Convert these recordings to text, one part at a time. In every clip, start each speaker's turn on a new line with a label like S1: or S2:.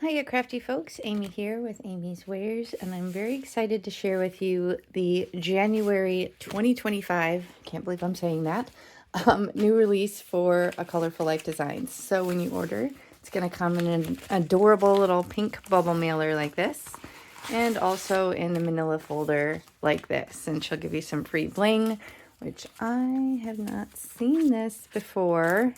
S1: Hiya crafty folks, Amy here with Amy's Wares, and I'm very excited to share with you the January 2025, can't believe I'm saying that, new release for A Colorful Life Designs. So when you order, it's going to come in an adorable little pink bubble mailer like this, and also in the manila folder like this, and she'll give you some free bling, which I have not seen this before.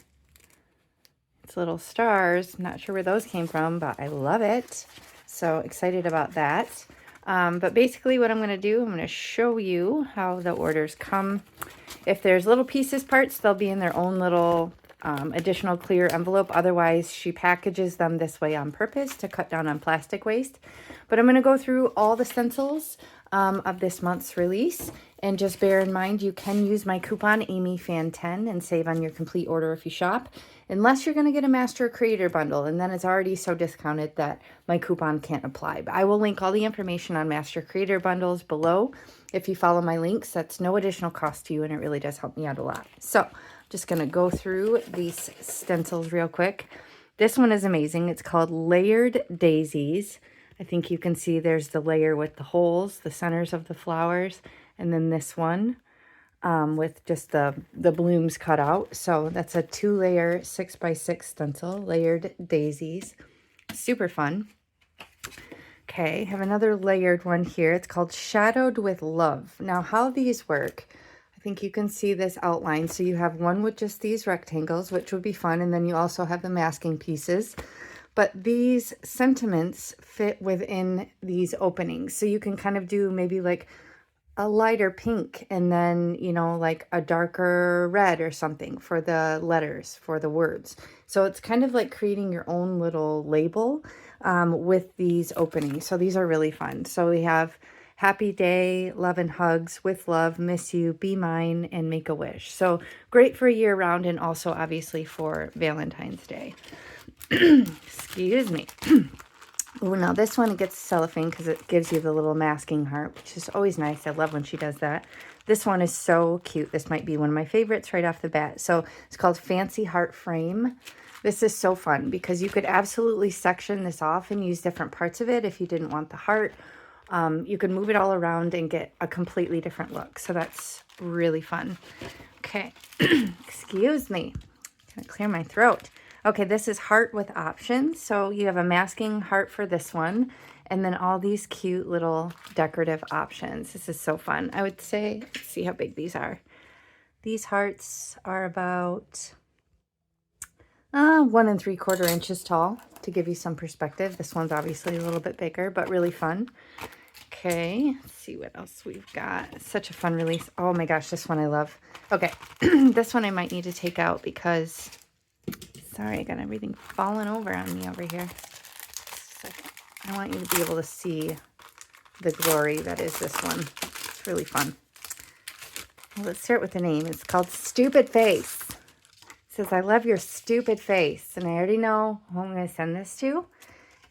S1: It's little stars. Not sure where those came from, but I love it. So excited about that. But basically what I'm going to do, I'm going to show you how the orders come. If there's little pieces, parts, they'll be in their own little additional clear envelope. Otherwise, she packages them this way on purpose to cut down on plastic waste. But I'm going to go through all the stencils of this month's release. And just bear in mind, you can use my coupon AmyFan10 and save on your complete order if you shop. Unless you're going to get a Master Creator Bundle, and then it's already so discounted that my coupon can't apply. But I will link all the information on Master Creator Bundles below. If you follow my links, that's no additional cost to you, and it really does help me out a lot. So I'm just going to go through these stencils real quick. This one is amazing. It's called Layered Daisies. I think you can see there's the layer with the holes, the centers of the flowers, and then this one with just the blooms cut out. So that's a 2-layer 6x6 stencil, Layered Daisies. Super fun. Okay, have another layered one here. It's called Shadowed with Love. Now, how these work, I think you can see this outline. So you have one with just these rectangles, which would be fun, and then you also have the masking pieces. But these sentiments fit within these openings. So you can kind of do maybe like a lighter pink and then, you know, like a darker red or something for the letters, for the words. So it's kind of like creating your own little label with these openings. So these are really fun. So we have Happy Day, Love and Hugs, With Love, Miss You, Be Mine, and Make a Wish. So great for year round, and also obviously for Valentine's Day. Excuse me. Oh, now this one, it gets cellophane because it gives you the little masking heart, which is always nice. I love when she does that. This one is so cute. This might be one of my favorites right off the bat. So it's called Fancy Heart Frame. This is so fun because you could absolutely section this off and use different parts of it if you didn't want the heart. You could move it all around and get a completely different look. So that's really fun. Okay, excuse me. I'm gonna clear my throat. Okay, this is heart with options. So you have a masking heart for this one, and then all these cute little decorative options. This is so fun. I would say, let's see how big these are. These hearts are about 1 3/4 inches tall, to give you some perspective. This one's obviously a little bit bigger, but really fun. Okay, let's see what else we've got. It's such a fun release. Oh my gosh, this one I love. Okay, this one I might need to take out because... Sorry, I got everything falling over on me over here. I want you to be able to see the glory that is this one. It's really fun. Well, let's start with the name. It's called Stupid Face. It says, I love your stupid face. And I already know who I'm going to send this to.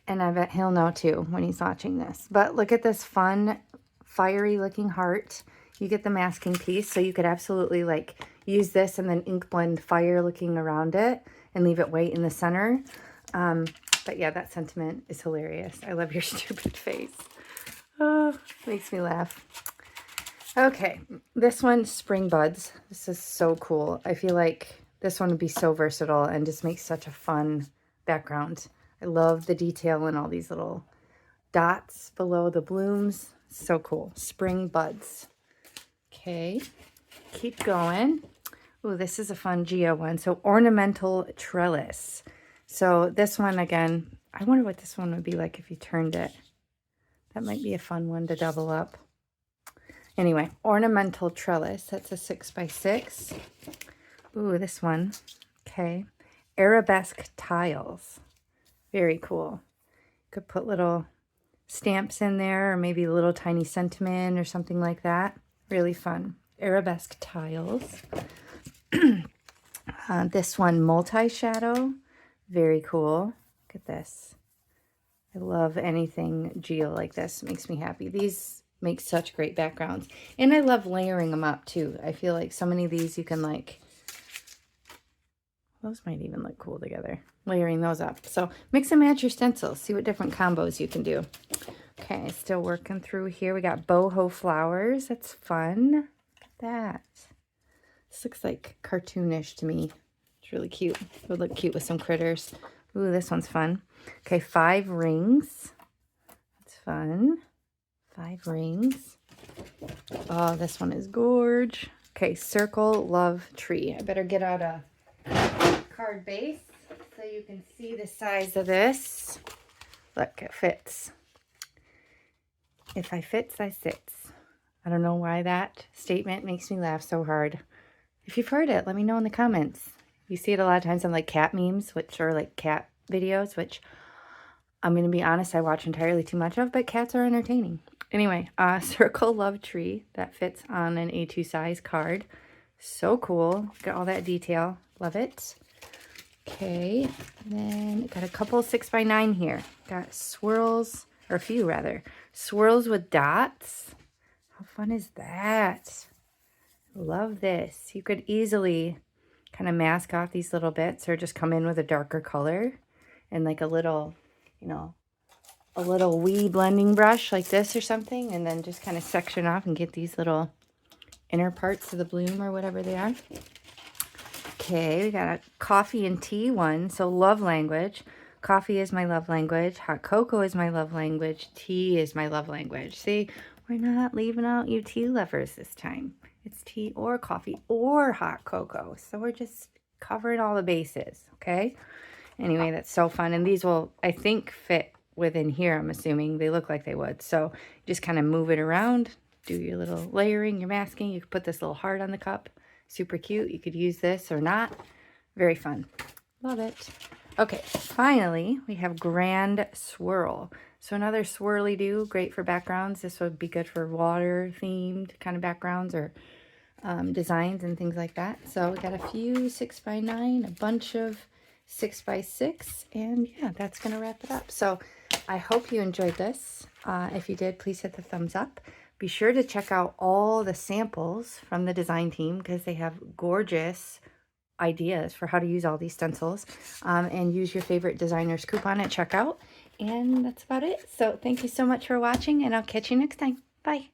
S1: And I bet he'll know too when he's watching this. But look at this fun, fiery looking heart. You get the masking piece. So you could absolutely like use this and then ink blend fire looking around it and leave it white in the center. But yeah, that sentiment is hilarious. I love your stupid face. Oh, makes me laugh. Okay, this one, Spring Buds. This is so cool. I feel like this one would be so versatile and just makes such a fun background. I love the detail in all these little dots below the blooms. So cool. Spring Buds. Okay, keep going. Oh, this is a fun Geo one. So Ornamental Trellis. So this one, again, I wonder what this one would be like if you turned it. That might be a fun one to double up. Anyway, Ornamental Trellis. That's a 6x6. Ooh, this one. Okay. Arabesque Tiles. Very cool. Could put little stamps in there or maybe a little tiny sentiment or something like that. Really fun. Arabesque Tiles. This one, Multi-Shadow. Very cool. Look at this. I love anything Geo like this. It makes me happy. These make such great backgrounds. And I love layering them up too. I feel like so many of these you can like Those might even look cool together, layering those up. So mix and match your stencils. See what different combos you can do. Okay, still working through here. We got Boho Flowers. That's fun. Look at that. This looks like cartoonish to me. It's really cute. It would look cute with some critters. Ooh, this one's fun. Okay, 5 rings. That's fun. 5 rings. Oh, this one is Gorge. Okay, Circle Love Tree. I better get out a card base so you can see the size of this. Look, it fits. If I fits, I sits. I don't know why that statement makes me laugh so hard. If you've heard it, let me know in the comments. You see it a lot of times on like cat memes, which are like cat videos, which I'm going to be honest, I watch entirely too much of, but cats are entertaining. Anyway, Circle Love Tree, that fits on an A2 size card. So cool. Got all that detail. Love it. Okay, then got a couple 6x9 here. Got swirls, or a few rather. Swirls with dots. How fun is that? Love this. You could easily kind of mask off these little bits or just come in with a darker color and like a little, you know, a little wee blending brush like this or something, and then just kind of section off and get these little inner parts of the bloom or whatever they are. Okay, we got a coffee and tea one. So love language. Coffee is my love language. Hot cocoa is my love language. Tea is my love language. See, we're not leaving out you tea lovers this time. It's tea or coffee or hot cocoa. So we're just covering all the bases, okay? Anyway, that's so fun. And these will, I think, fit within here, I'm assuming. They look like they would. So just kind of move it around, do your little layering, your masking. You could put this little heart on the cup. Super cute. You could use this or not. Very fun. Love it. Okay, finally, we have Grand Swirl. So another swirly do, great for backgrounds. This would be good for water-themed kind of backgrounds or designs and things like that. So we got a few 6x9, a bunch of 6x6, and yeah, that's going to wrap it up. So I hope you enjoyed this. If you did, please hit the thumbs up. Be sure to check out all the samples from the design team because they have gorgeous ideas for how to use all these stencils, and use your favorite designer's coupon at checkout. And that's about it. So thank you so much for watching, and I'll catch you next time. Bye.